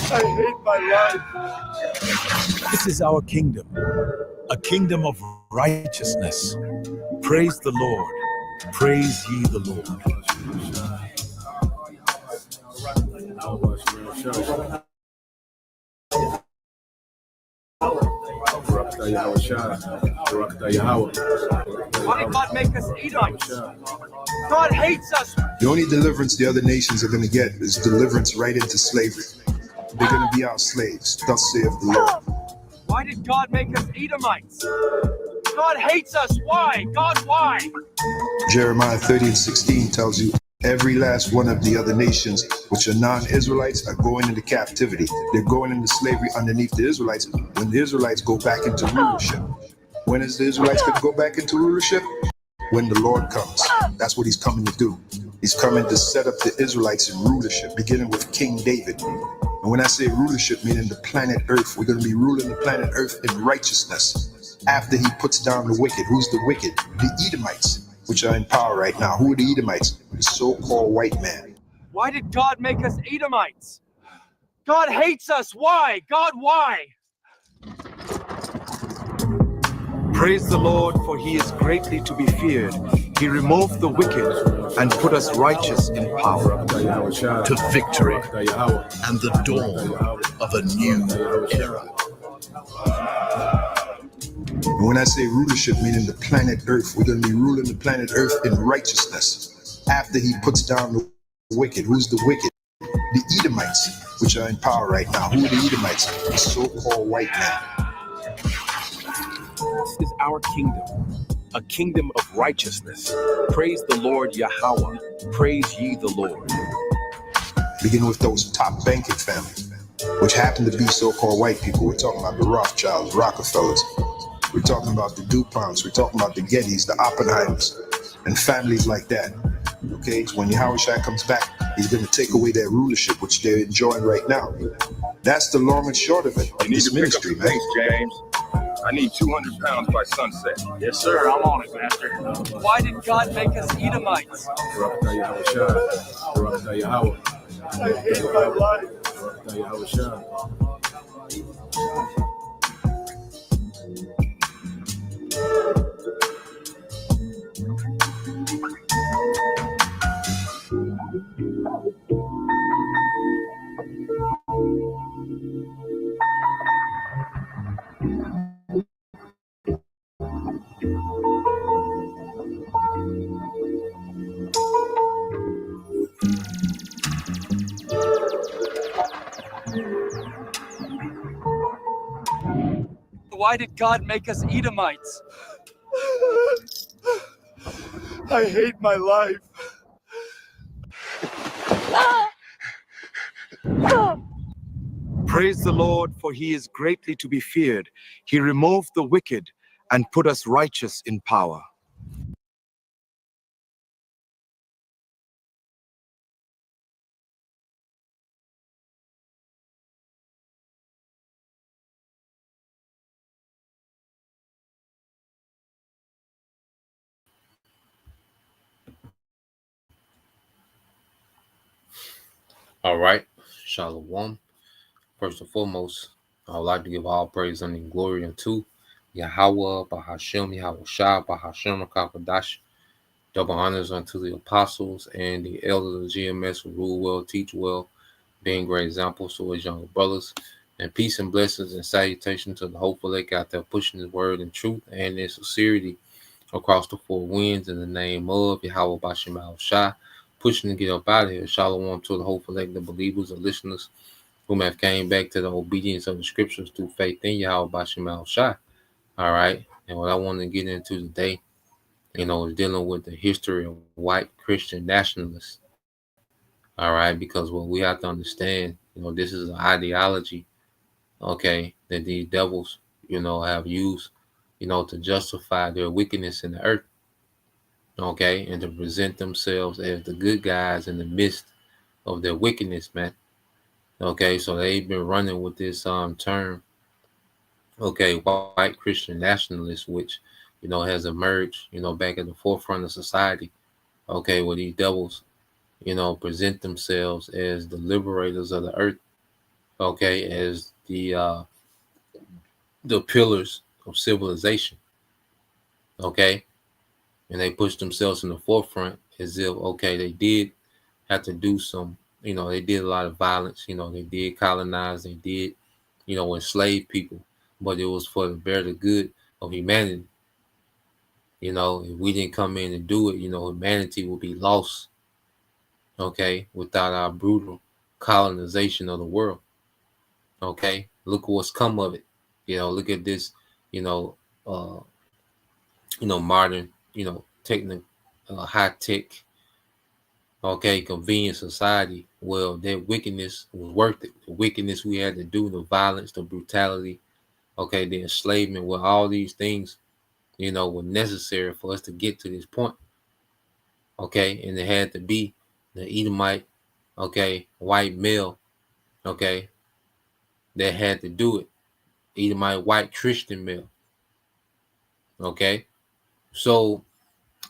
I hate my life. This is our kingdom, a kingdom of righteousness. Praise the Lord. Praise ye the Lord. Why did God make us Edomites? God hates us. The only deliverance the other nations are going to get is deliverance right into slavery. They're going to be our slaves, thus saith the Lord. Why did God make us Edomites? God hates us. Why? God, why? Jeremiah 30:16 tells you every last one of the other nations, which are non-Israelites, are going into captivity. They're going into slavery underneath the Israelites when the Israelites go back into rulership. When is the Israelites going to go back into rulership? When the Lord comes. That's what he's coming to do. He's coming to set up the Israelites in rulership, beginning with King David. And when I say rulership, meaning the planet Earth, we're going to be ruling the planet Earth in righteousness after he puts down the wicked. Who's the wicked? The Edomites, which are in power right now. Who are the Edomites? The so-called white man. Why did God make us Edomites? God hates us. Why? God, why? Praise the Lord, for he is greatly to be feared. He removed the wicked and put us righteous in power, to victory and the dawn of a new era. And when I say rulership, meaning the planet Earth, we're going to be ruling the planet Earth in righteousness after he puts down the wicked. Who's the wicked? The Edomites, which are in power right now. Who are the Edomites? The so-called white man. This is our kingdom, a kingdom of righteousness. Praise the Lord Yahweh. Praise ye the Lord. Beginning with those top banking families, which happen to be so-called white people. We're talking about the Rothschilds, Rockefellers. We're talking about the DuPonts. We're talking about the Gettys, the Oppenheimers, and families like that. Okay, so when Yahweh Shai comes back, he's going to take away their rulership, which they're enjoying right now. That's the long and short of it. You need to pick up the pace, James. I need 200 pounds by sunset. Yes, sir. I'm on it, Master. Why did God make us Edomites? I hate my life. Why did God make us Edomites? I hate my life. Praise the Lord, for he is greatly to be feared. He removed the wicked and put us righteous in power. All right, Shalom. First and foremost, I would like to give all praise and glory unto Yahweh, Bahashem, Yahweh Shah, Bahashem, Kakadash. Double honors unto the apostles and the elders of GMS who rule well, teach well, being great examples to his younger brothers. And peace and blessings and salutation to the hopeful lake out there pushing his word in truth and in sincerity across the four winds in the name of Yahweh Bashem Al Shah, pushing to get up out of here. Shalom to the hopeful lake, the believers, the listeners whom have came back to the obedience of the scriptures through faith in Yahweh Bashem Al Shah. All right. And what I want to get into today, is dealing with the history of white Christian nationalists. All right. Because what we have to understand, this is an ideology, okay, that these devils, have used, to justify their wickedness in the earth, okay, and to present themselves as the good guys in the midst of their wickedness, man. Okay, so they've been running with this term, okay, white Christian nationalist, which, has emerged, back at the forefront of society, okay, where these devils, present themselves as the liberators of the earth, okay, as the pillars of civilization, okay, and they push themselves in the forefront as if, okay, they did have to do some, they did a lot of violence, they did colonize, they did, enslave people, but it was for the better good of humanity. If we didn't come in and do it, humanity would be lost, okay, without our brutal colonization of the world. Okay, look what's come of it. Look at this, you know, uh, modern, technical, high tech, okay, convenient society. Well, that wickedness was worth it. The wickedness we had to do, the violence, the brutality, okay, the enslavement, well, all these things, were necessary for us to get to this point. Okay, and it had to be the Edomite, okay, white male, okay, that had to do it. Edomite white Christian male. Okay. So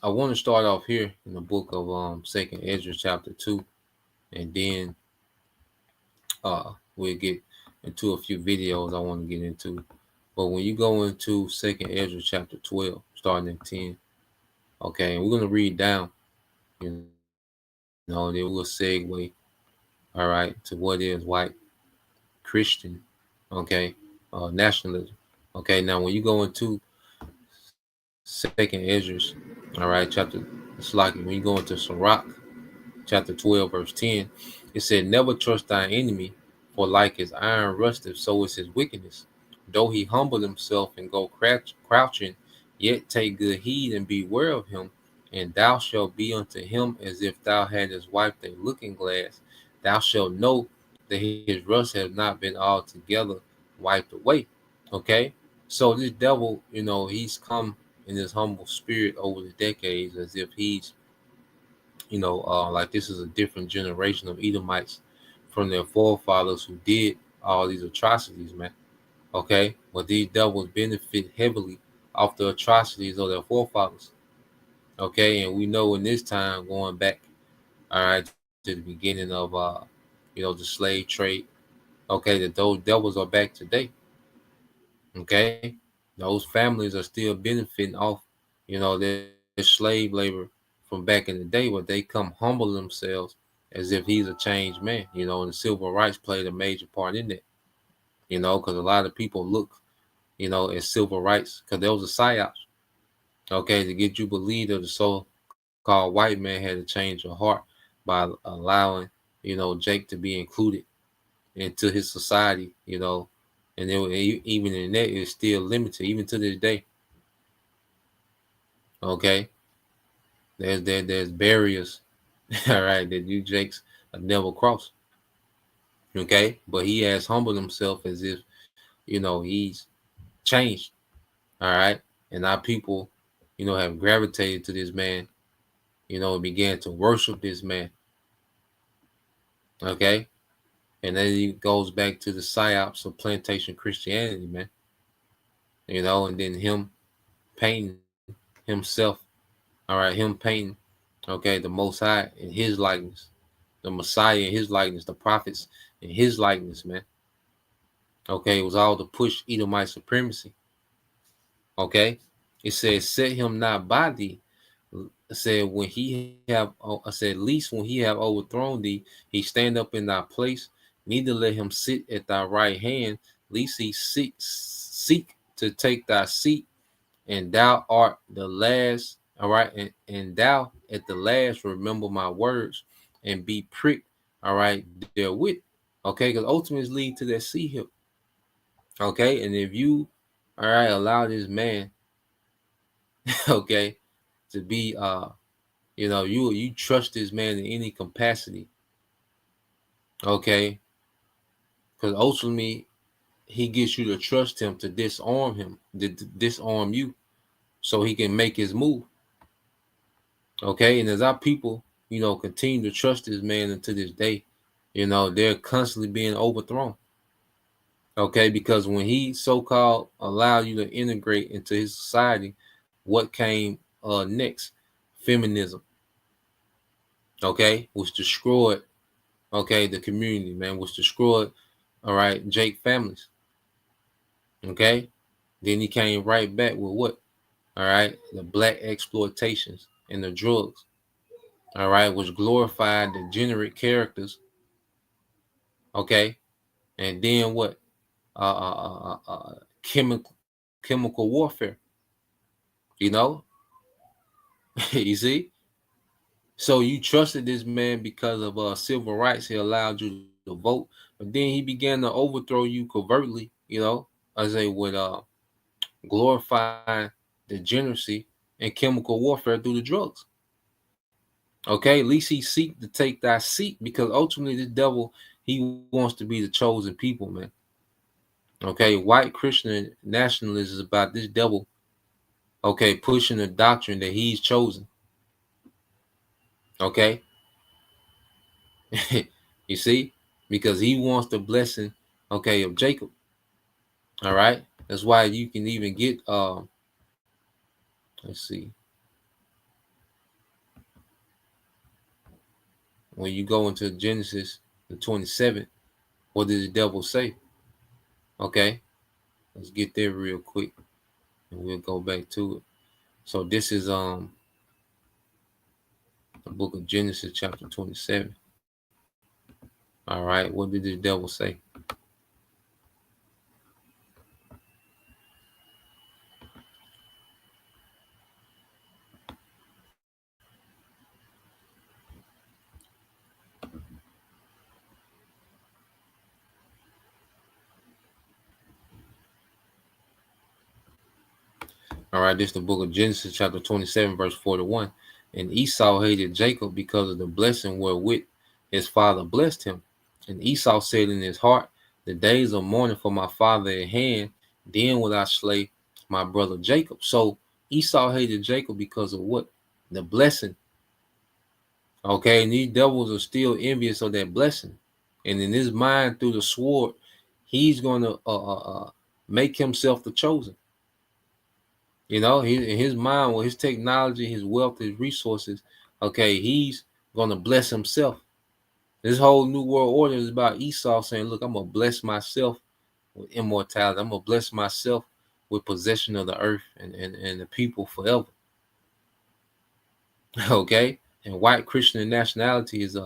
I want to start off here in the book of Second Ezra chapter 2, and then we'll get into a few videos I want to get into. But when you go into Second Ezra chapter 12, starting at 10, okay, and we're gonna read down, then we'll segue, all right, to what is white Christian, okay, nationalism. Okay, now when you go into Second Ezra, all right, chapter, it's like when you go into Sirach, chapter 12, verse 10, it said, Never trust thine enemy, for like his iron rusteth, so is his wickedness. Though he humble himself and go crouching, yet take good heed and beware of him, and thou shalt be unto him as if thou hadst wiped a looking glass. Thou shalt know that his rust has not been altogether wiped away. Okay? So this devil, he's come in his humble spirit over the decades as if he's like this is a different generation of Edomites from their forefathers who did all these atrocities, man. Okay, but these devils benefit heavily off the atrocities of their forefathers. Okay, and we know in this time going back, all right, to the beginning of the slave trade. Okay, that those devils are back today. Okay, those families are still benefiting off, their slave labor from back in the day, but they come humble themselves as if he's a changed man, and the civil rights played a major part in that, because a lot of people look, at civil rights, because there was a psyops, okay, to get you believe that the so-called white man had to change your heart by allowing, Jake to be included into his society, and then even in that, it's still limited, even to this day. Okay, there's barriers, all right, that you Jakes have never crossed. Okay, but he has humbled himself as if he's changed. All right, and our people, have gravitated to this man. And began to worship this man. Okay, and then he goes back to the psyops of plantation Christianity, man. And then him painting himself. All right, him painting, okay, the Most High in his likeness, the Messiah in his likeness, the prophets in his likeness, man. Okay, it was all to push Edomite supremacy. Okay, it says, "Set him not by thee." I said, when he have, I said, least when he have overthrown thee, he stand up in thy place. Neither let him sit at thy right hand, lest he seek to take thy seat, and thou art the last. All right, and thou at the last remember my words and be pricked. All right, therewith. Okay, because ultimately lead to that sea hill. Okay, and if you, all right, allow this man, okay, to be you trust this man in any capacity, okay, because ultimately he gets you to trust him to disarm you so he can make his move. Okay, and as our people continue to trust this man until this day, they're constantly being overthrown. Okay, because when he so-called allowed you to integrate into his society, what came next? Feminism. okay, was destroyed, okay, the community, man, was destroyed, all right, Jake families, okay. Then he came right back with what? All right, the black exploitations and the drugs, all right, which glorified degenerate characters, okay, and then what? Chemical warfare, you know. You see, so you trusted this man because of civil rights. He allowed you to vote, but then he began to overthrow you covertly, you know, as they would glorify degeneracy and chemical warfare through the drugs. Okay, at least he seek to take thy seat, because ultimately this devil, he wants to be the chosen people, man. Okay, white Christian nationalism is about this devil, okay, pushing the doctrine that he's chosen. Okay, you see, because he wants the blessing, okay, of Jacob. All right, that's why you can even get let's see, when you go into Genesis the 27th, what did the devil say? Okay, let's get there real quick and we'll go back to it. So this is the book of Genesis chapter 27. All right, what did the devil say? All right, this is the book of Genesis chapter 27 verse 41. And Esau hated Jacob because of the blessing wherewith his father blessed him. And Esau said in his heart, the days of mourning for my father at hand, then will I slay my brother Jacob. So Esau hated Jacob because of what? The blessing. Okay, and these devils are still envious of that blessing. And in his mind, through the sword, he's going to make himself the chosen. You know, in his mind, with his technology, his wealth, his resources, okay, he's going to bless himself. This whole new world order is about Esau saying, look, I'm going to bless myself with immortality. I'm going to bless myself with possession of the earth and the people forever. Okay? And white Christian nationality is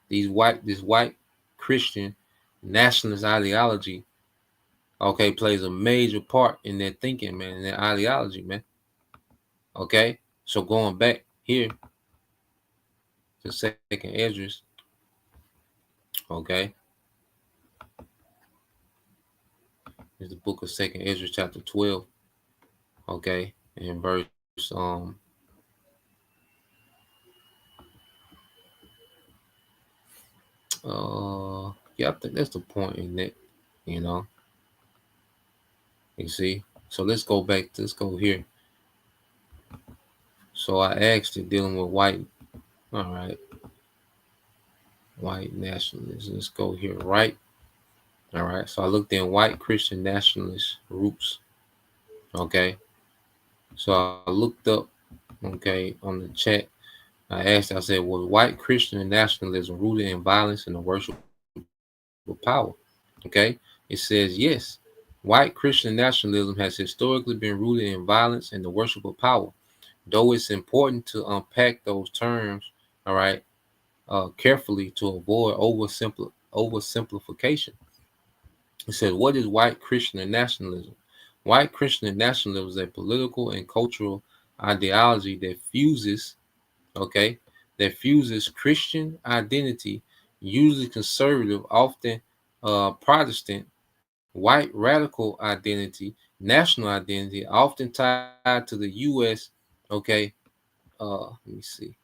this white Christian nationalist ideology, okay, plays a major part in their thinking, man, in their ideology, man. Okay? So going back here to second Esdras, okay, is the book of second Esdras chapter 12, okay, and verse yeah, I think that's the point in it, you know. You see, so let's go here. So I asked it dealing with white, all right, white nationalists. Let's go here, right? All right, so I looked in white Christian nationalist roots, okay. So I looked up, okay, on the chat. I asked, I said, was white Christian nationalism rooted in violence and the worship of power? Okay, it says yes. White Christian nationalism has historically been rooted in violence and the worship of power. Though it's important to unpack those terms, all right, carefully to avoid oversimplification. It says, what is white Christian nationalism? White Christian nationalism is a political and cultural ideology that fuses, okay, that fuses Christian identity, usually conservative, often Protestant, white radical identity, national identity, often tied to the U.S. Okay, let me see.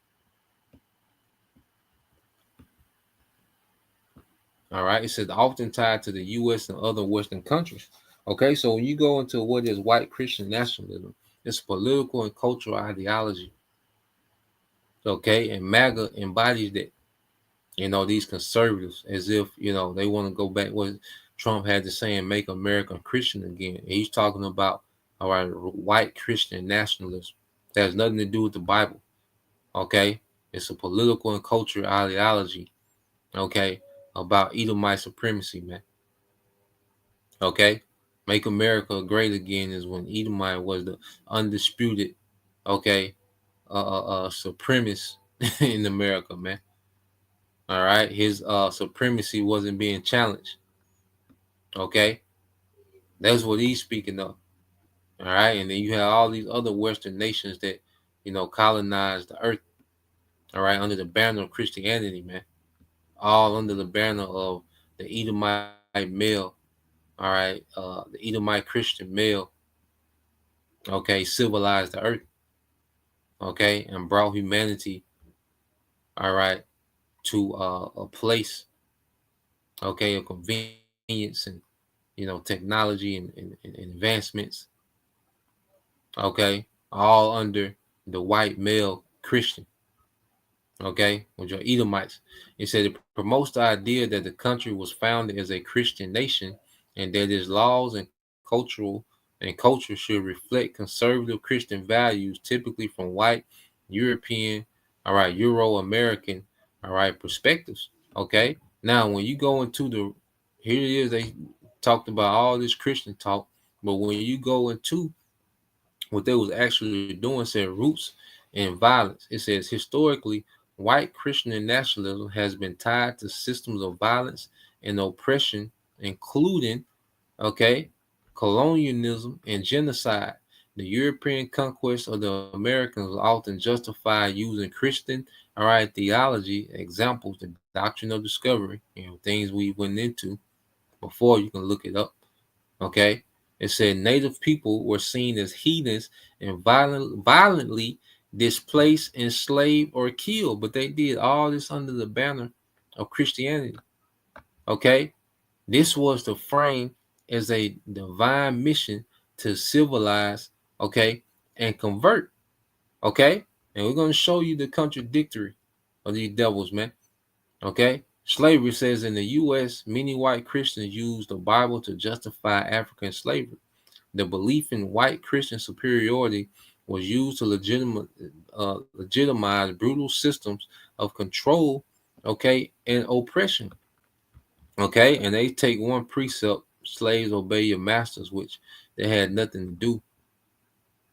All right, it says often tied to the U.S. and other Western countries. Okay, so when you go into what is white Christian nationalism, it's political and cultural ideology. Okay, and MAGA embodies that. You know, these conservatives, as if, you know, they want to go back what Trump had to say and make America Christian again. And he's talking about, all right, white Christian nationalism. That has nothing to do with the Bible. Okay, It's a political and cultural ideology, okay, about Edomite supremacy, man. Okay, make America great again is when Edomite was the undisputed, okay, supremacist in America, man. All right, his supremacy wasn't being challenged. Okay, that's what he's speaking of. All right, and then you have all these other Western nations that colonized the earth. All right, under the banner of Christianity, man. All under the banner of the Edomite male. All right, the Edomite Christian male. Okay, civilized the earth. Okay, and brought humanity. All right, to a place. Okay, of convenience and technology and advancements. Okay, all under the white male Christian. Okay, which are Edomites. It said it promotes the idea that the country was founded as a Christian nation and that its laws and culture should reflect conservative Christian values, typically from white, European, all right, Euro-American, all right, perspectives. Okay, now when you go into here it is, they talked about all this Christian talk, but when you go into what they was actually doing, said roots and violence. It says historically, white Christian nationalism has been tied to systems of violence and oppression, including, okay, colonialism and genocide. The European conquest of the Americans was often justified using Christian, all right, theology, examples, the doctrine of discovery, things we went into before. You can look it up. Okay. It said native people were seen as heathens and violently displaced, enslaved, or killed, but they did all this under the banner of Christianity. Okay. This was the frame as a divine mission to civilize, okay, and convert. Okay. And we're going to show you the contradictory of these devils, man. Okay. Slavery says in the U.S., many white Christians use the Bible to justify African slavery. The belief in white Christian superiority was used to legitimize brutal systems of control, okay, and oppression. Okay. And they take one precept, slaves obey your masters, which they had nothing to do,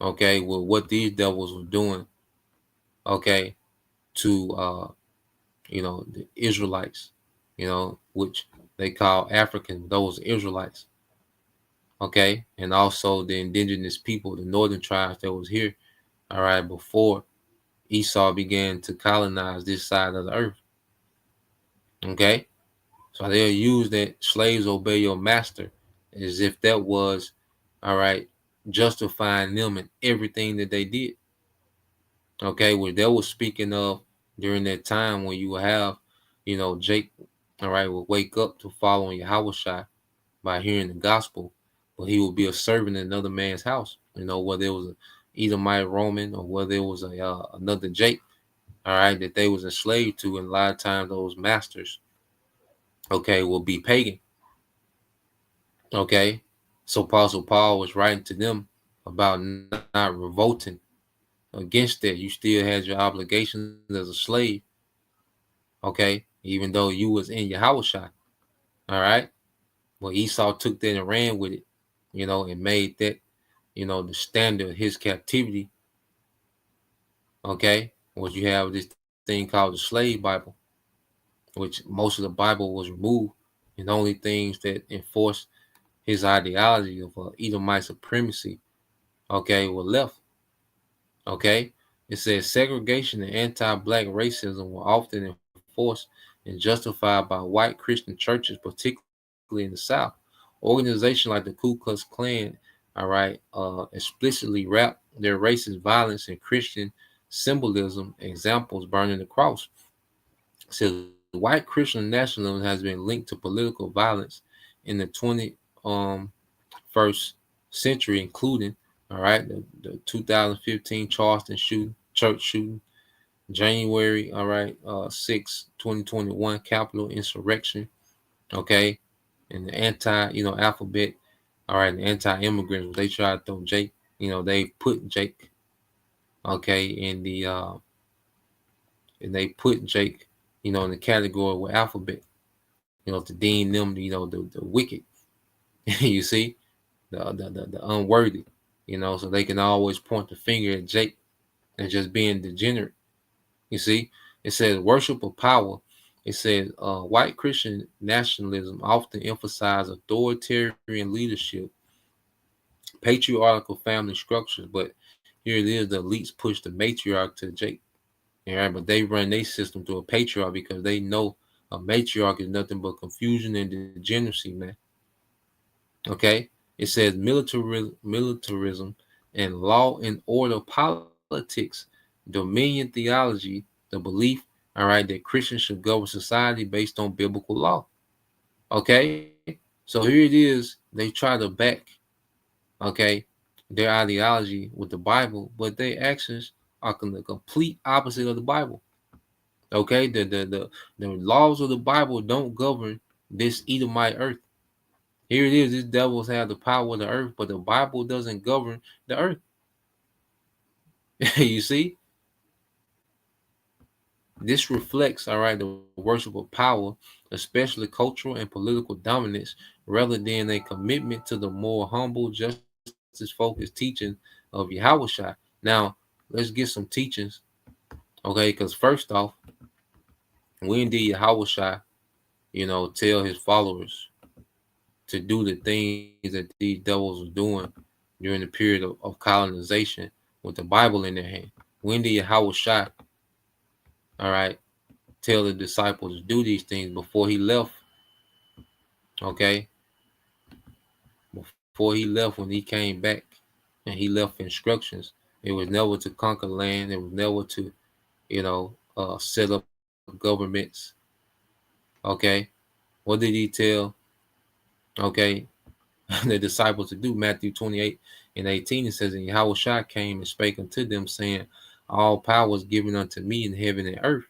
okay, with what these devils were doing, okay, to the Israelites, which they call African, those Israelites, okay, and also the indigenous people, the northern tribes that was here, all right, before Esau began to colonize this side of the earth, okay. So they'll use that slaves obey your master as if that was, all right, justifying them in everything that they did, okay, which they were speaking of during that time when you will have, Jake, all right, will wake up to following Yahweh by hearing the gospel, but he will be a servant in another man's house, whether it was a Edomite Roman or whether it was another Jake, all right, that they was enslaved to, and a lot of times those masters, okay, will be pagan, okay. So Apostle Paul was writing to them about not revolting against that. You still had your obligations as a slave, okay, even though you was in Yahushua, all right. Well, Esau took that and ran with it, and made that, the standard of his captivity, okay. What you have this thing called the slave Bible, which most of the Bible was removed, and only things that enforced his ideology of Edomite supremacy, okay, were left, okay. It says segregation and anti-black racism were often enforced and justified by white Christian churches, particularly in the South. Organizations like the Ku Klux Klan, all right, explicitly wrap their racist violence in Christian symbolism, examples burning the cross. It says white Christian nationalism has been linked to political violence in the 21st century, including, all right, the 2015 Charleston church shooting, January, all right, 6, 2021 Capitol insurrection, okay, and the alphabet, all right, the anti-immigrants, they try to throw Jake, they put Jake, okay, in the and they put Jake, in the category with alphabet, to deem them, the wicked, you see, the unworthy, so they can always point the finger at Jake and just being degenerate. You see, it says worship of power. It says white Christian nationalism often emphasize authoritarian leadership, patriarchal family structures, but here it is: the elites push the matriarch to Jake. All right, but they run their system through a patriarch because they know a matriarch is nothing but confusion and degeneracy, man. Okay, it says militarism and law and order politics, dominion theology, the belief, all right, that Christians should govern society based on biblical law. Okay, so here it is. They try to back, okay, their ideology with the Bible, but their actions are the complete opposite of the Bible. Okay, the laws of the Bible don't govern this Edomite earth. Here it is. These devils have the power of the earth, but the Bible doesn't govern the earth. You see, this reflects, all right, the worship of power, especially cultural and political dominance, rather than a commitment to the more humble, justice-focused teaching of Yahushua. Now, let's get some teachings, okay? Because first off, when did Yahushua, tell his followers to do the things that these devils were doing during the period of colonization with the Bible in their hand? When did Yahushua, all right, tell the disciples to do these things before he left? Okay, before he left, when he came back and he left instructions, it was never to conquer land. It was never to, set up governments. Okay, what did he tell? Okay, the disciples to do. Matthew 28:18, it says, and Yahushua came and spake unto them, saying, all power is given unto me in heaven and earth.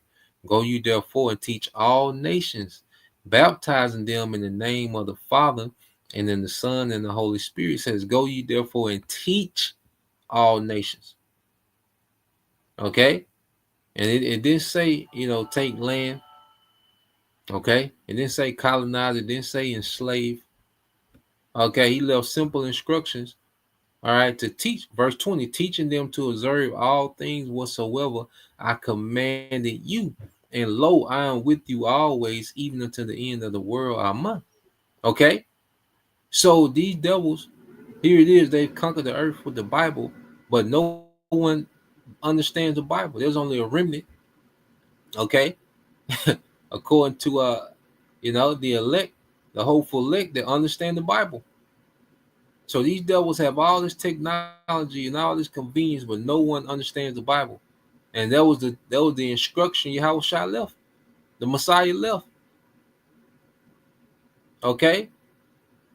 Go you therefore and teach all nations, baptizing them in the name of the Father and in the Son and the Holy Spirit. It says, go you therefore and teach all nations. Okay? And it didn't say, take land. Okay? It didn't say colonize. It didn't say enslave. Okay? He left simple instructions, all right, to teach. Verse 20, teaching them to observe all things whatsoever I commanded you. And lo, I am with you always, even unto the end of the world. Amen. Okay? So these devils, here it is, they've conquered the earth with the Bible, but no one understands the Bible. There's only a remnant, okay? According to the elect, the hopeful elect that understand the Bible. So these devils have all this technology and all this convenience, but no one understands the Bible. And that was the instruction Yahushua left. The Messiah left. Okay?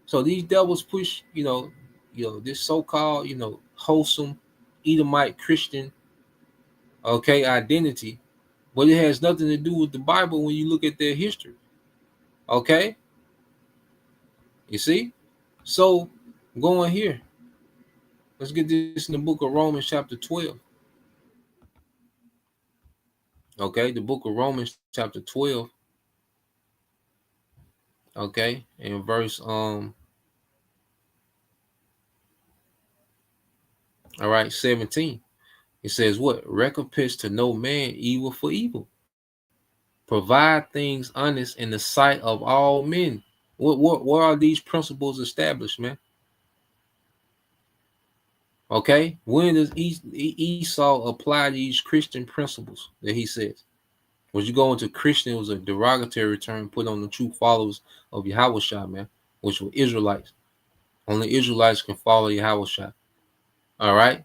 So these devils push, this so-called, wholesome Edomite Christian, okay, identity, but it has nothing to do with the Bible when you look at their history. Okay? You see? So going here, let's get this in the book of Romans chapter 12. Okay, the book of Romans chapter 12. Okay, in verse all right, 17. It says what? Recompense to no man evil for evil. Provide things honest in the sight of all men. Where are these principles established, man? Okay, when does Esau apply these Christian principles that he says? When you go into Christian, it was a derogatory term put on the true followers of Yahushua, man, which were Israelites. Only Israelites can follow Yahushua. All right,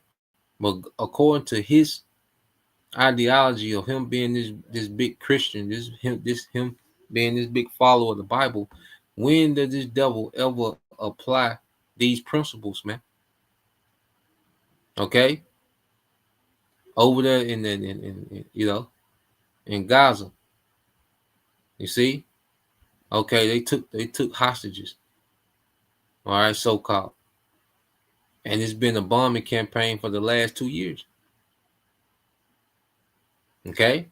but according to his ideology of him being this big Christian, him being this big follower of the Bible, when does this devil ever apply these principles, man? Okay, over there in Gaza, you see, okay, they took hostages, all right, so called, and it's been a bombing campaign for the last 2 years. Okay,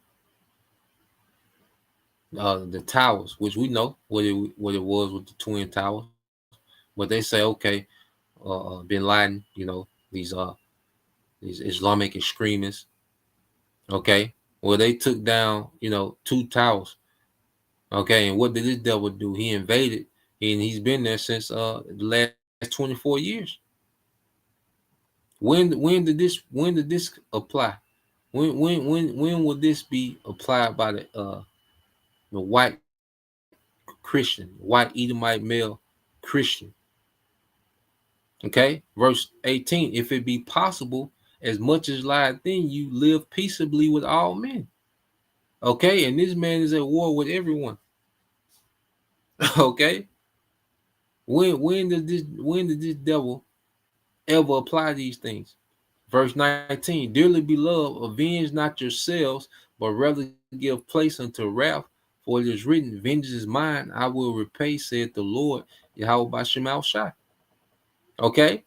the towers, which we know what it was with the twin towers. But they say, okay, Bin Laden, these Islamic extremists, okay, well they took down two towers, okay, and what did this devil do? He invaded, and he's been there since the last 24 years. When did this apply? When will this be applied by the white Christian, white Edomite male Christian? Okay, verse 18. If it be possible, as much as lieth in you, live peaceably with all men. Okay, and this man is at war with everyone. Okay, when did this devil ever apply these things? Verse 19, dearly beloved, avenge not yourselves, but rather give place unto wrath, for it is written, vengeance is mine, I will repay, saith the Lord, Yahweh Bashem Shai. Okay,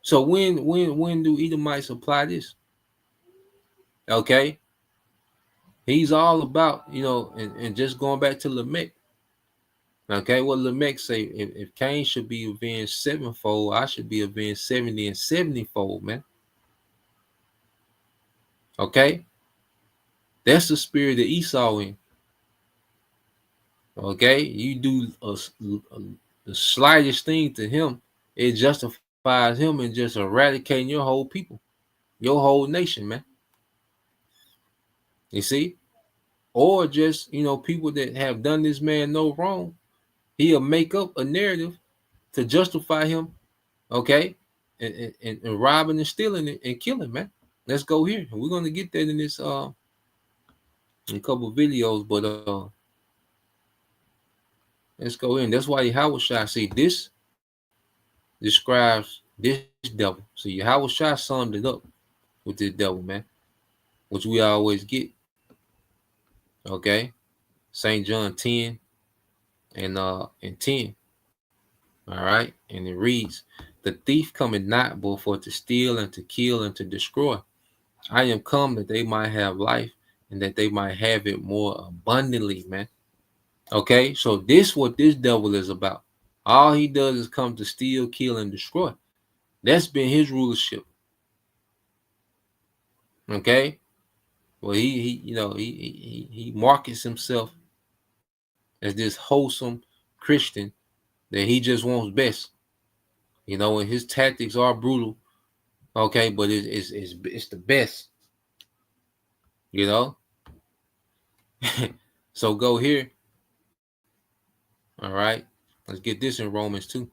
so when do Edomites apply this? Okay, he's all about, and just going back to Lamech. Okay, what Lamech say, if Cain should be avenged sevenfold, I should be avenged 70 and 70-fold, man. Okay, that's the spirit of Esau in. Okay, you do the slightest thing to him, it justifies him in just eradicating your whole people, your whole nation, man. You see, or just people that have done this man no wrong, he'll make up a narrative to justify him. Okay, and robbing and stealing and killing, man. Let's go here. We're gonna get that in this in a couple of videos, but let's go in. That's why Yahweh Shai, see, this describes this devil. So Yahweh Shai summed it up with this devil, man, which we always get. Okay, St. John 10 and 10. All right, and it reads, "The thief cometh not but for to steal and to kill and to destroy. I am come that they might have life and that they might have it more abundantly," man. Okay, so this what this devil is about. All he does is come to steal, kill, and destroy. That's been his rulership. Okay, well he markets himself as this wholesome Christian that he just wants best. And his tactics are brutal. Okay, but it's the best. You know. So go here. All right, let's get this in Romans 2,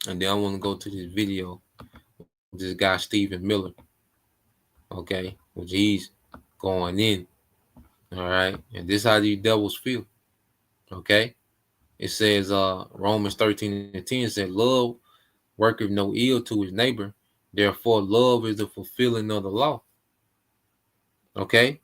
and then I want to go to this video with this guy Stephen Miller. Okay, which he's going in. All right, and this is how these devils feel. Okay, it says Romans 13:10 said, "Love worketh no ill to his neighbor, therefore love is the fulfilling of the law." Okay,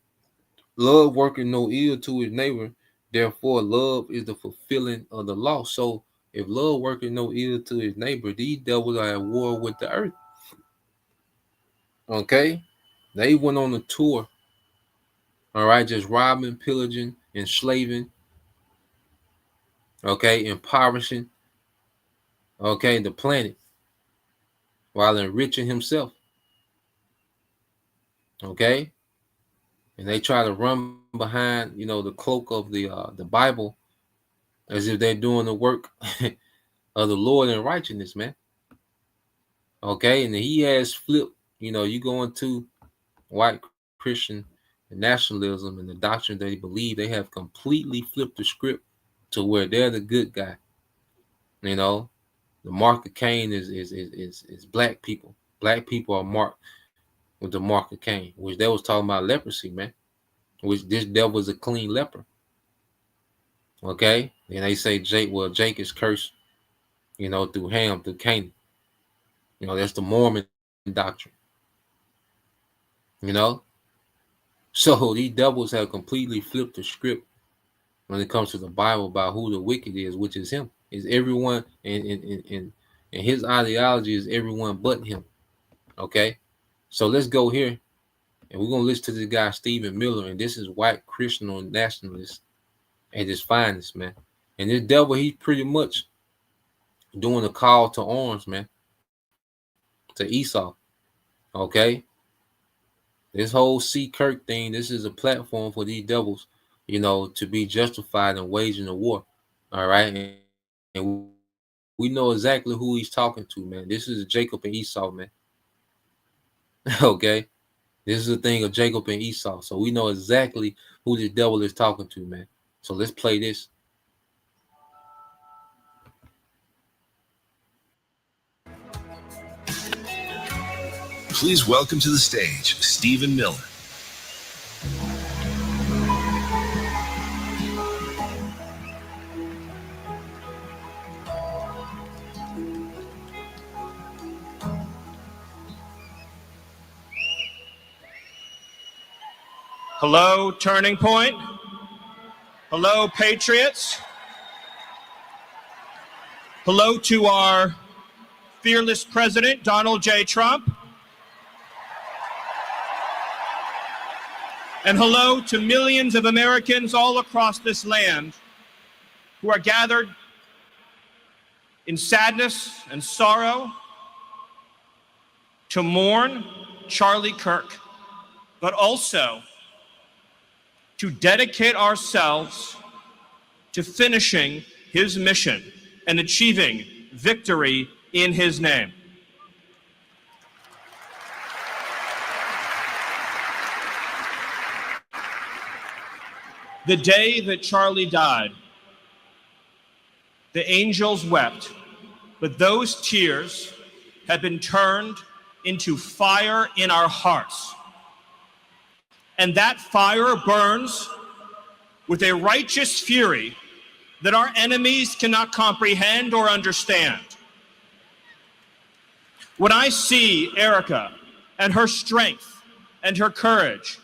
love worketh no ill to his neighbor, therefore love is the fulfilling of the law. So if love worketh no ill to his neighbor, these devils are at war with the earth. Okay, they went on a tour. All right, just robbing, pillaging, enslaving. Okay, impoverishing. Okay, the planet while enriching himself. Okay, and they try to run behind the cloak of the Bible as if they're doing the work of the Lord in righteousness, man. Okay, and he has flipped. You go into white Christian nationalism and the doctrine they believe, they have completely flipped the script to where they're the good guy. The mark of Cain is black people. Black people are marked with the mark of Cain, which they was talking about leprosy, man. Which this devil is a clean leper. Okay, and they say Jake is cursed, through Ham, through Canaan. That's the Mormon doctrine. So these devils have completely flipped the script when it comes to the Bible about who the wicked is, which is him. Is everyone and his ideology is everyone but him. Okay, so let's go here, and we're gonna listen to this guy Stephen Miller, and this is white Christian nationalist. at his finest, man. And this devil, he's pretty much doing a call to arms, man, to Esau. Okay, this whole C. Kirk thing, this is a platform for these devils, to be justified in waging a war. All right, and we know exactly who he's talking to, man. This is Jacob and Esau, man. Okay, this is a thing of Jacob and Esau, so we know exactly who the devil is talking to, man. So let's play this. Please welcome to the stage, Stephen Miller. Hello, Turning Point. Hello, Patriots. Hello to our fearless president, Donald J. Trump. And hello to millions of Americans all across this land who are gathered in sadness and sorrow to mourn Charlie Kirk, but also to dedicate ourselves to finishing his mission and achieving victory in his name. The day that Charlie died, the angels wept, but those tears have been turned into fire in our hearts. And that fire burns with a righteous fury that our enemies cannot comprehend or understand. When I see Erica and her strength and her courage,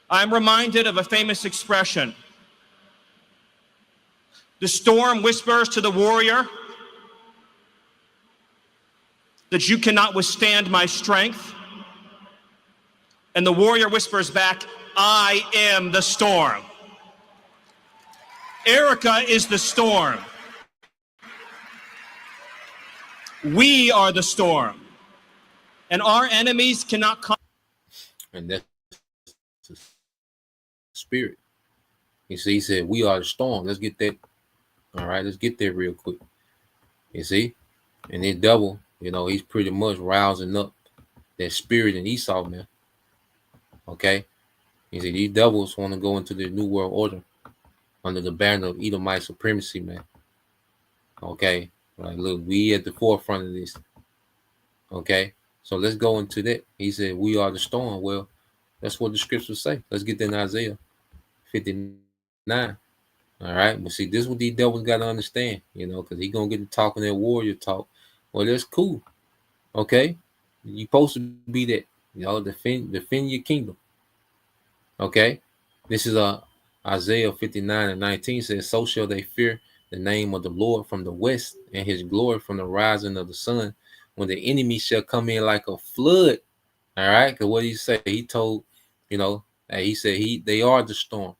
I'm reminded of a famous expression. The storm whispers to the warrior that you cannot withstand my strength. And the warrior whispers back, I am the storm. Erica is the storm. We are the storm. And our enemies cannot come. And that's the spirit. You see, he said, we are the storm. Let's get that. All right, let's get there real quick. You see? And this devil, he's pretty much rousing up that spirit in Esau, man. Okay? You see, these devils want to go into the New World Order under the banner of Edomite supremacy, man. Okay? Like, look, we at the forefront of this. Okay? So let's go into that. He said, we are the storm. Well, that's what the scriptures say. Let's get that in Isaiah 59. All right? But see, this is what these devils got to understand, because he's going to get to talking that warrior talk. Well, that's cool. Okay? You're supposed to be that. Defend your kingdom. Okay? This is Isaiah 59:19 says, so shall they fear the name of the Lord from the west, and his glory from the rising of the sun, when the enemy shall come in like a flood. All right? Because what he said, he told, he said they are the storm.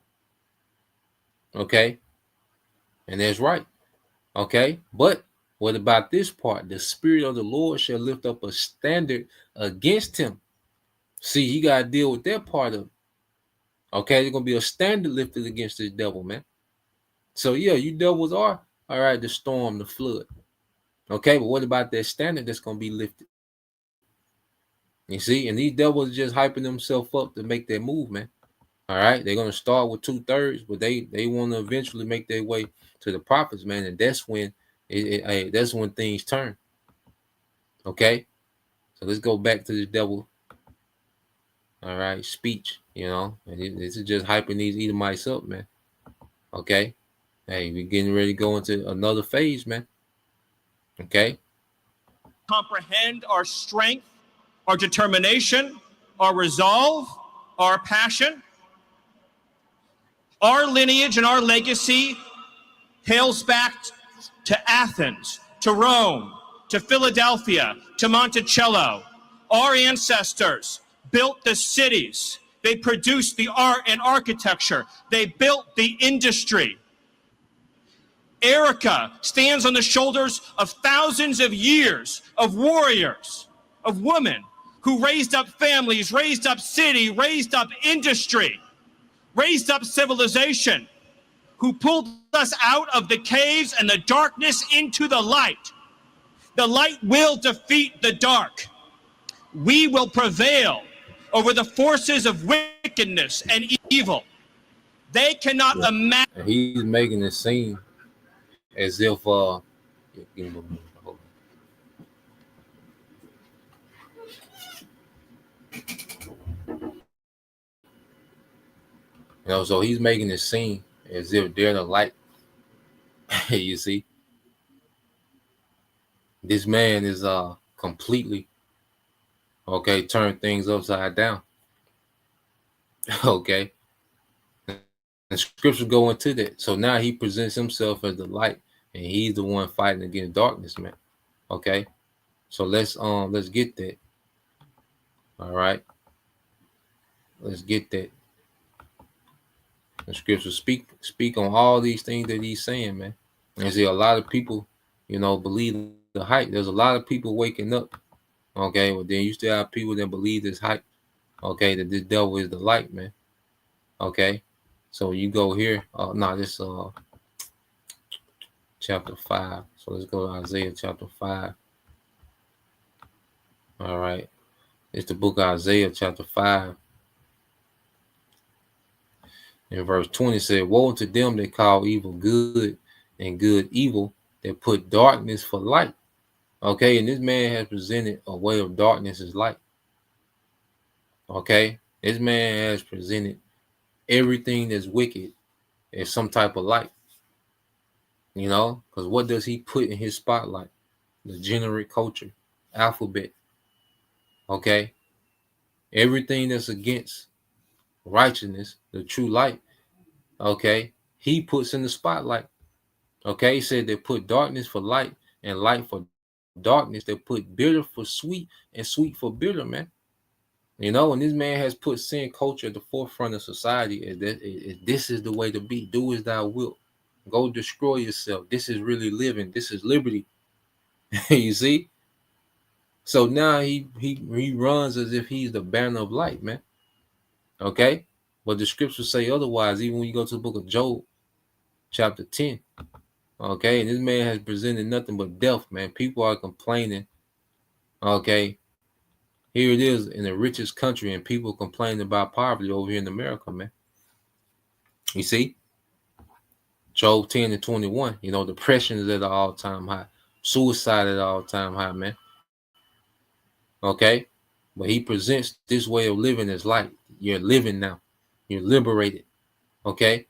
Okay? And that's right. Okay? But what about this part? The spirit of the Lord shall lift up a standard against him. See, you got to deal with that part of it. Okay, there's going to be a standard lifted against this devil, man. So, yeah, you devils are, all right, the storm, the flood. Okay, but what about that standard that's going to be lifted? You see, and these devils just hyping themselves up to make their move, man. All right, they're going to start with 2/3, but they want to eventually make their way to the prophets, man, and that's when that's when things turn. Okay, so let's go back to the devil. All right, speech, and this is just hyping these Edomites up, man. Okay, hey, we're getting ready to go into another phase, man. Okay, comprehend our strength, our determination, our resolve, our passion. Our lineage and our legacy hails back to Athens, to Rome, to Philadelphia, to Monticello. Our ancestors built the cities They produced the art and architecture. They built the industry. Erica stands on the shoulders of thousands of years of warriors, of women who raised up families, raised up city, raised up industry, raised up civilization, who pulled us out of the caves and the darkness into the light. The light will defeat the dark. We will prevail over the forces of wickedness and evil. They cannot imagine. And he's making it seem as if give me a moment, hold on. So he's making it seem as if they're the light. You see, this man is completely turned things upside down. Okay, and scriptures go into that. So now he presents himself as the light, and he's the one fighting against darkness, man. Okay, so let's get that. All right, let's get that. The scriptures speak on all these things that he's saying, man. And see, a lot of people, believe the hype. There's a lot of people waking up. Okay, well then you still have people that believe this hype. Okay, that this devil is the light, man. Okay, so you go here. This chapter 5. So let's go to Isaiah chapter 5. All right, it's the book of Isaiah chapter 5. In verse 20 said, "Woe unto them that call evil good and good evil, that put darkness for light." Okay, and this man has presented a way of darkness as light. Okay, this man has presented everything that's wicked as some type of light. Because what does he put in his spotlight? The degenerate culture, alphabet. Okay, everything that's against righteousness, the true light. Okay, he puts in the spotlight. Okay, he said they put darkness for light and light for darkness. They put bitter for sweet and sweet for bitter, man. And this man has put sin culture at the forefront of society. This is the way to be. Do as thou wilt. Go destroy yourself. This is really living. This is liberty. You see? So now he runs as if he's the banner of light, man. Okay? But the scriptures say otherwise, even when you go to the book of Job, chapter 10. Okay, and this man has presented nothing but death, man. People are complaining. Okay, here it is in the richest country, and people complaining about poverty over here in America, man. You see, Job 10 and 21. Depression is at an all-time high, suicide at an all-time high, man. Okay, but he presents this way of living as light. You're living now. You're liberated. Okay,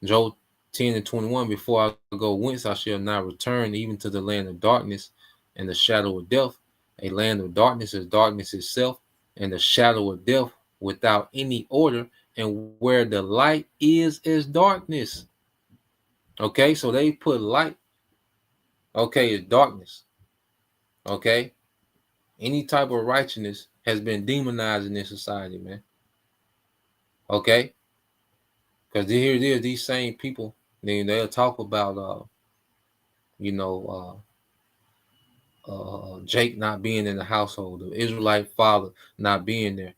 Job 10 and 21, "Before I go whence I shall not return, even to the land of darkness and the shadow of death." A land of darkness is darkness itself, and the shadow of death without any order, and where the light is darkness. Okay, so they put light, is darkness. Okay, any type of righteousness has been demonized in this society, man. Okay, because here it is, these same people, they'll talk about Jake not being in the household, the Israelite father not being there.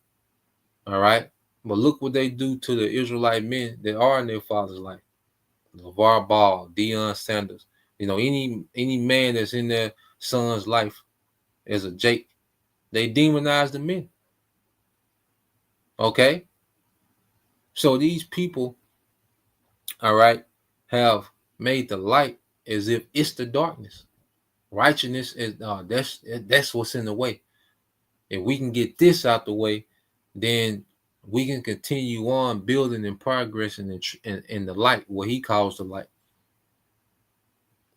All right, but look what they do to the Israelite men that are in their father's life. LeVar Ball, Deion Sanders, any man that's in their son's life as a Jake, they demonize the men. Okay, so these people, all right, have made the light as if it's the darkness. Righteousness is that's what's in the way. If we can get this out the way, then we can continue on building and progressing in the light, what he calls the light.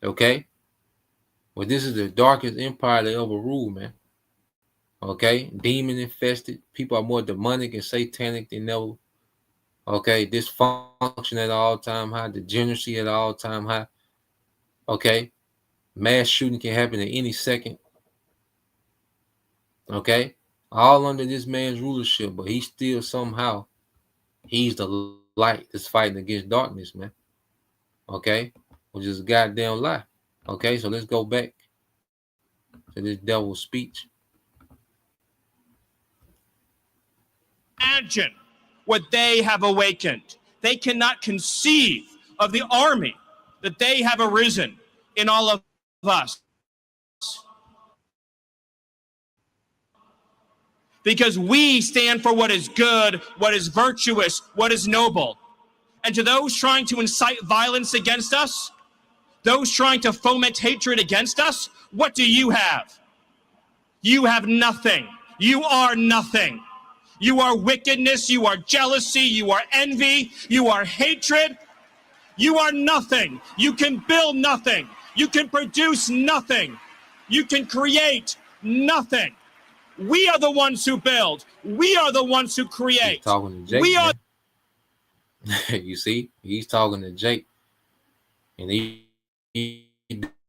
Okay? Well, this is the darkest empire they ever ruled, man. Okay? Demon infested. People are more demonic and satanic than ever. Okay? Dysfunction at all time high. Degeneracy at all time high. Okay? Mass shooting can happen at any second. Okay? All under this man's rulership, but he still somehow He's the light that's fighting against darkness, man. Okay? Which is a goddamn lie. Okay, so let's go back to this devil's speech. Imagine what they have awakened. They cannot conceive of the army that they have arisen in all of us. Because we stand for what is good, what is virtuous, what is noble. And to those trying to incite violence against us, those trying to foment hatred against us, what do you have? You have nothing. You are nothing. You are wickedness, you are jealousy, you are envy, you are hatred. You are nothing. You can build nothing. You can produce nothing. You can create nothing. We are the ones who build. We are the ones who create. He's talking to Jake. We are. You see, he's talking to Jake, and he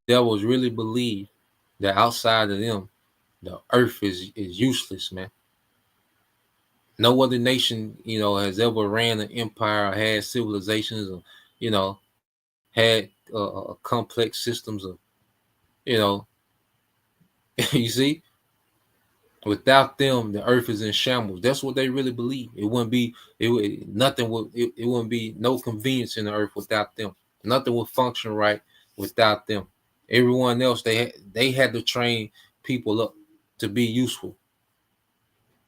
devils really believe that outside of them, the earth is useless, man. No other nation, has ever ran an empire or had civilizations, or had complex systems of, you see. Without them, the earth is in shambles. That's what they really believe. It wouldn't be. It wouldn't be no convenience in the earth without them. Nothing would function right without them. Everyone else, they had to train people up to be useful.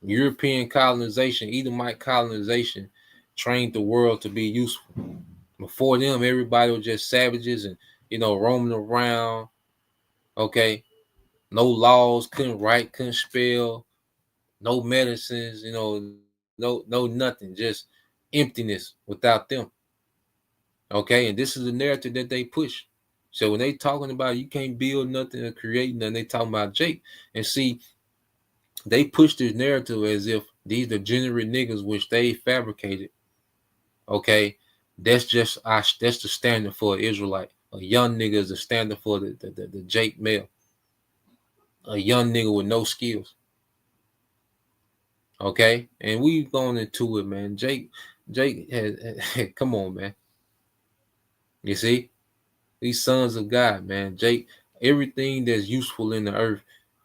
European colonization, Edomite colonization, trained the world to be useful. Before them, everybody was just savages and roaming around. Okay, no laws, couldn't write, couldn't spell. No medicines, no nothing, just emptiness without them. Okay, and this is the narrative that they push. So when they talking about you can't build nothing or create nothing, they talking about Jake. And see, they push this narrative as if these degenerate niggas which they fabricated. Okay, that's the standard for an Israelite. A young nigga is the standard for the Jake male. A young nigga with no skills. Okay, and we've gone into it, man. Jake has come on, man. You see, these sons of God, man. Jake, everything that's useful in the earth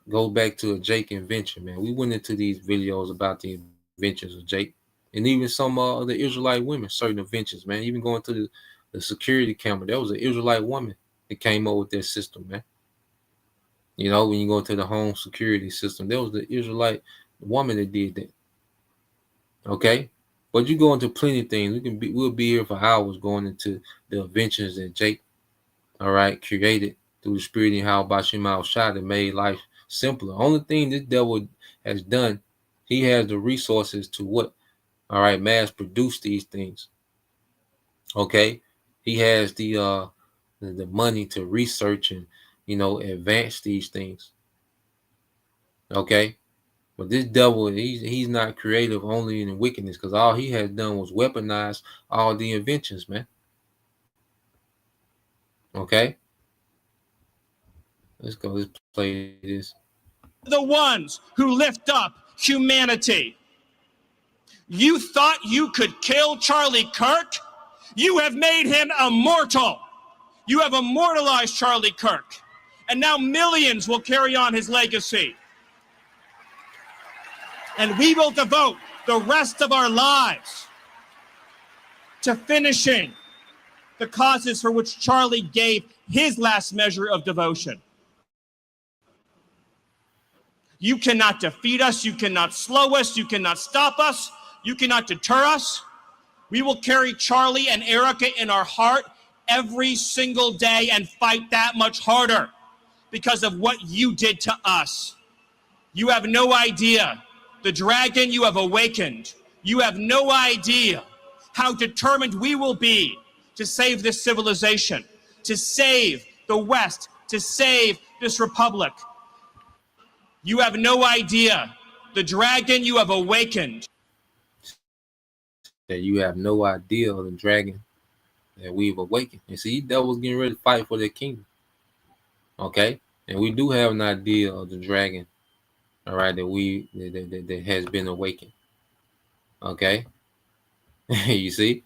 goes back to a Jake invention, man. We went into these videos about the inventions of Jake, and even some of the Israelite women, certain inventions, man. Even going to the security camera, that was an Israelite woman that came up with that system, man. When you go into the home security system, there was the Israelite woman that did that. Okay, but you go into plenty of things. We'll be here for hours going into the inventions that Jake, all right, created through the spirit and how Bashim al-Shah that made life simpler. Only thing this devil has done, he has the resources to what, all right, mass produce these things. Okay, he has the money to research and advance these things. Okay. But this devil, he's not creative only in wickedness, because all he has done was weaponize all the inventions, man. Okay? Let's go. Let's play this. The ones who lift up humanity. You thought you could kill Charlie Kirk? You have made him immortal. You have immortalized Charlie Kirk. And now millions will carry on his legacy. And we will devote the rest of our lives to finishing the causes for which Charlie gave his last measure of devotion. You cannot defeat us. You cannot slow us. You cannot stop us. You cannot deter us. We will carry Charlie and Erica in our heart every single day and fight that much harder because of what you did to us. You have no idea. The dragon you have awakened. You have no idea how determined we will be to save this civilization, to save the West, to save this republic. You have no idea the dragon you have awakened. That you have no idea of the dragon that we've awakened. And see, devil's getting ready to fight for their kingdom. Okay? And we do have an idea of the dragon, all right, that has been awakened. Okay? You see?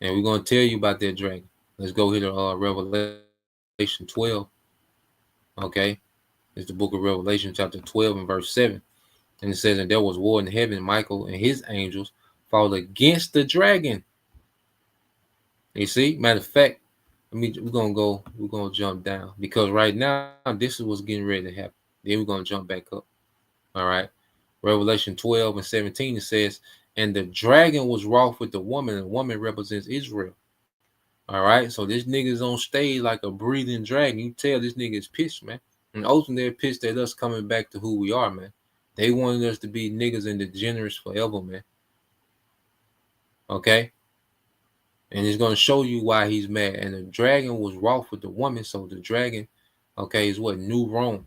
And we're going to tell you about that dragon. Let's go here to Revelation 12. Okay? It's the book of Revelation, chapter 12 and verse 7. And it says, and there was war in heaven. Michael and his angels fought against the dragon. You see? Matter of fact, we're gonna jump down, because right now this is what's getting ready to happen. Then we're gonna jump back up. All right. Revelation 12 and 17, it says, and the dragon was wroth with the woman, and the woman represents Israel. All right. So this nigga's on stage like a breathing dragon. You tell this nigga is pissed, man. And ultimately they're pissed at us coming back to who we are, man. They wanted us to be niggas and degenerates forever, man. Okay. And it's going to show you why he's mad. And the dragon was wroth with the woman. So the dragon, okay, is what? New Rome.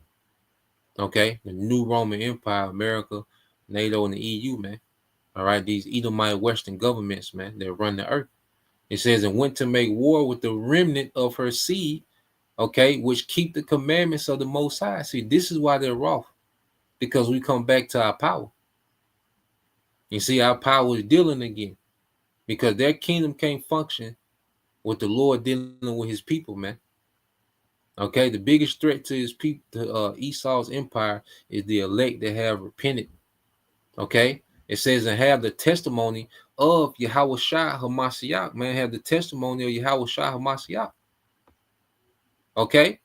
Okay. The new Roman Empire, America, NATO, and the EU, man. All right. These Edomite Western governments, man, that run the earth. It says, and went to make war with the remnant of her seed, okay, which keep the commandments of the Most High. See, this is why they're wroth. Because we come back to our power. You see, our power is dealing again. Because their kingdom can't function with the Lord dealing with his people, man. Okay, the biggest threat to his people, to Esau's empire, is the elect that have repented. Okay, it says, and have the testimony of Yahweh Shai Hamashiach, man. Have the testimony of Yahweh Shai Hamashiach. Okay,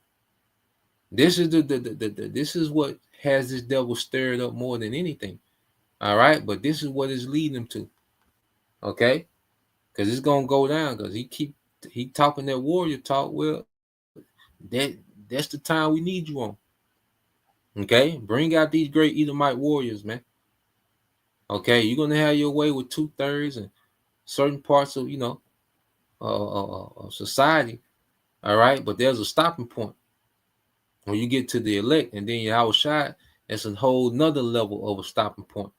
this is this is what has this devil stirred up more than anything. All right, but this is what it's leading him to. Okay, because it's gonna go down, because he talking that warrior talk. Well, that's the time we need you on. Okay, bring out these great Edomite warriors, man. Okay, you're gonna have your way with 2/3 and certain parts of society. All right, but there's a stopping point when you get to the elect, and then Yahweh Shai. That's a whole nother level of a stopping point.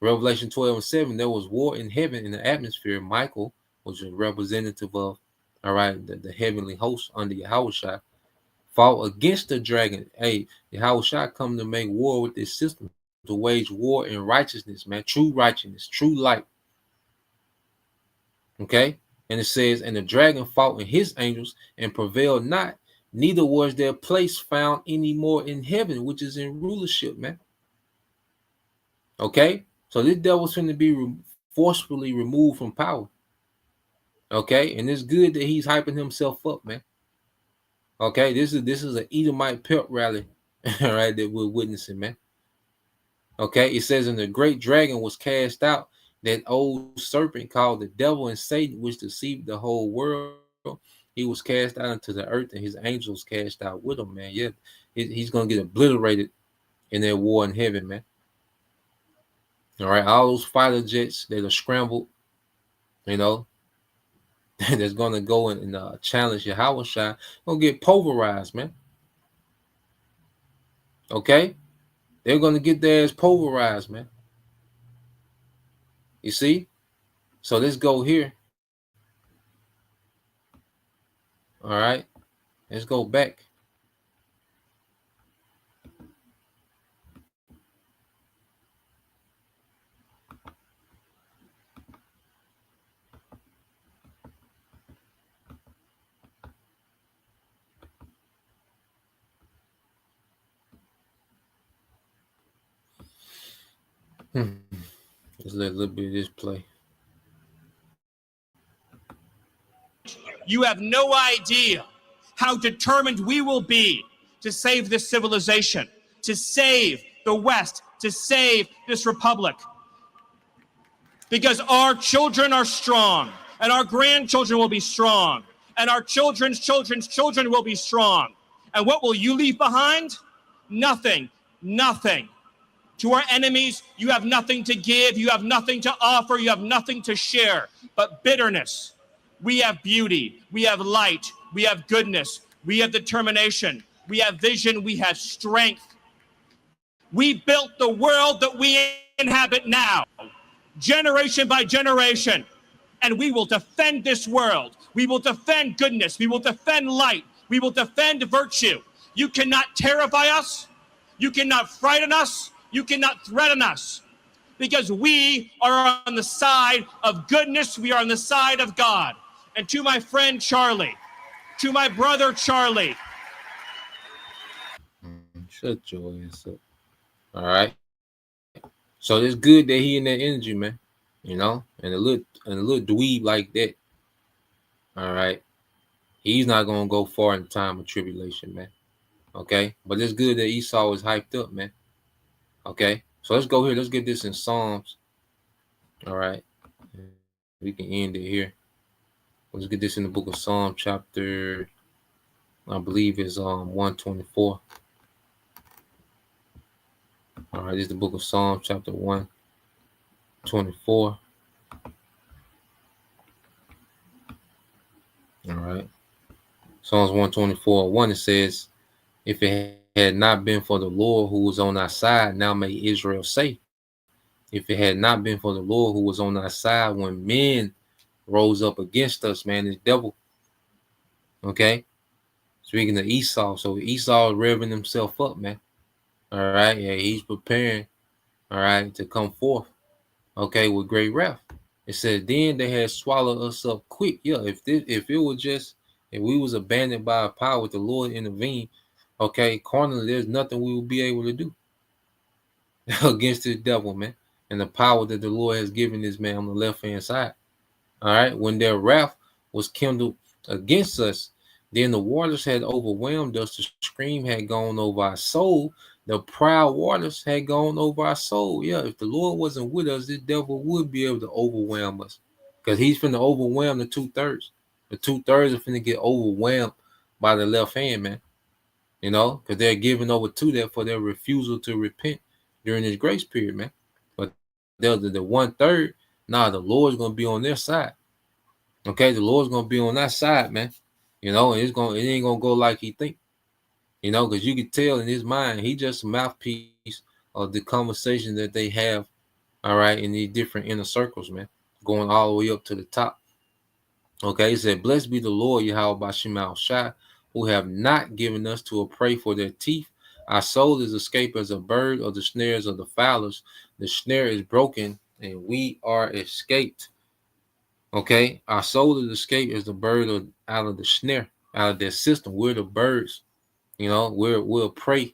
Revelation 12 and 7, there was war in heaven in the atmosphere. Michael was a representative of, all right, the heavenly host under Yahweh Shai, fought against the dragon. Hey, Yahweh Shai come to make war with this system, to wage war in righteousness, man. True righteousness, true light. Okay? And it says, and the dragon fought in his angels and prevailed not, neither was their place found any more in heaven, which is in rulership, man. Okay? So this devil's going to be forcefully removed from power. Okay? And it's good that he's hyping himself up, man. Okay? This is an Edomite pep rally, all right, that we're witnessing, man. Okay? It says, and the great dragon was cast out, that old serpent called the devil and Satan, which deceived the whole world. He was cast out into the earth, and his angels cast out with him, man. Yeah, he's going to get obliterated in that war in heaven, man. All right, all those fighter jets that are scrambled, that's going to go and challenge Yahweh Shai, going to get pulverized, man. Okay? They're going to get their ass pulverized, man. You see? So let's go here. All right? Let's go back. Let's let a little bit of this play. You have no idea how determined we will be to save this civilization, to save the West, to save this republic. Because our children are strong, and our grandchildren will be strong, and our children's children's children will be strong. And what will you leave behind? Nothing. Nothing. To our enemies, you have nothing to give, you have nothing to offer, you have nothing to share, but bitterness. We have beauty, we have light, we have goodness, we have determination, we have vision, we have strength. We built the world that we inhabit now, generation by generation, and we will defend this world. We will defend goodness, we will defend light, we will defend virtue. You cannot terrify us, you cannot frighten us, you cannot threaten us. because we are on the side of goodness. We are on the side of God. And to my friend Charlie, to my brother Charlie. Shut your ass up. All right. So it's good that he in that energy, man. You know, and a little dweeb like that. All right. He's not gonna go far in time of tribulation, man. Okay. But it's good that Esau is hyped up, man. Okay. So let's go here. Let's get this in Psalms. All right. We can end it here. Let's get this in the book of Psalm, chapter, I believe is 124. All right, this is the book of Psalm, chapter 124. All right. Psalms 124, 1, it says, if it had not been for the Lord who was on our side, now may Israel say, if it had not been for the Lord who was on our side when men rose up against us, man, this devil. Okay. Speaking of Esau, so Esau is revving himself up, man. All right. Yeah, he's preparing, all right, to come forth, okay, with great wrath. It says, then they had swallowed us up quick. Yeah, if it was just, if we was abandoned by a power, the Lord intervened, okay, carnally, there's nothing we will be able to do against this devil, man, and the power that the Lord has given this man on the left-hand side. All right, when their wrath was kindled against us, then the waters had overwhelmed us. The stream had gone over our soul. The proud waters had gone over our soul. Yeah, if the Lord wasn't with us, this devil would be able to overwhelm us, because he's finna overwhelm the 2/3. The 2/3 are finna get overwhelmed by the left hand, man. You know, because they're giving over to that for their refusal to repent during this grace period, man. But the 1/3, nah, the Lord's gonna be on their side. Okay, the Lord's gonna be on that side, man. You know, and it ain't gonna go like he think. You know, because you can tell in his mind, he just a mouthpiece of the conversation that they have, all right, in these different inner circles, man, going all the way up to the top. Okay, he said, blessed be the Lord, Yahweh Bashim Al Shai, who have not given us to a prey for their teeth. Our soul is escaped as a bird of the snares of the fowlers. The snare is broken, and we are escaped. Okay, our soul is escaped as the bird out of the snare, out of their system. We're the birds, you know, we'll prey.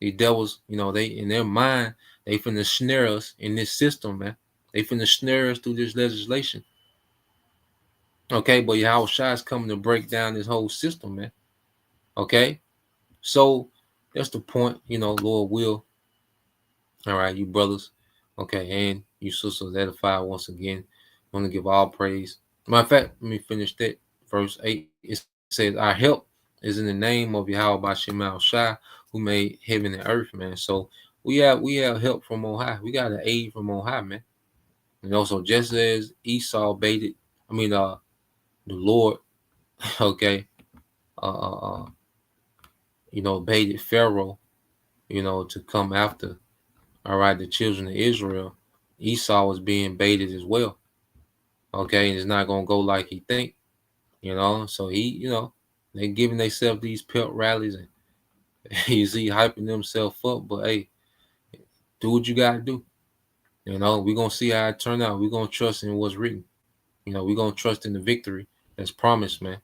The devils, you know, they in their mind, they finna snare us in this system, man. They finna snare us through this legislation. Okay, but Yahweh Shai is coming to break down this whole system, man. Okay, so that's the point, you know, Lord will. All right, you brothers, okay, and you sisters edified once again. I want to give all praise. Matter of fact, let me finish that. Verse 8, it says, our help is in the name of Yahweh Bashim Al Shai, who made heaven and earth, man. So we have help from on high. We got an aid from on high, man. You know, so just as Esau baited, the Lord, okay, baited Pharaoh, you know, to come after, all right, the children of Israel. Esau was being baited as well. Okay, and it's not gonna go like he think, you know. So he, you know, they giving themselves these pep rallies and you see hyping themselves up. But hey, do what you gotta do. You know, we're gonna see how it turn out. We're gonna trust in what's written. You know, we're gonna trust in the victory that's promised, man.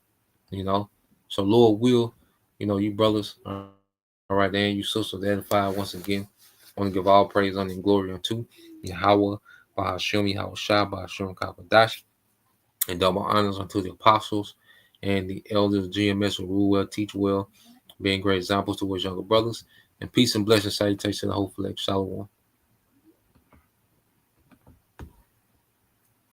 You know. So Lord will, you know, you brothers, all right, and you sisters edified once again. I want to give all praise, honor, and glory unto Yahweh, Bahashem, Yahweh Shai, Bahashem Kapadash, and double honors unto the apostles and the elders, GMS, who rule well, teach well, being great examples to his younger brothers. And peace and blessings, salutations to the whole flex. Shalom.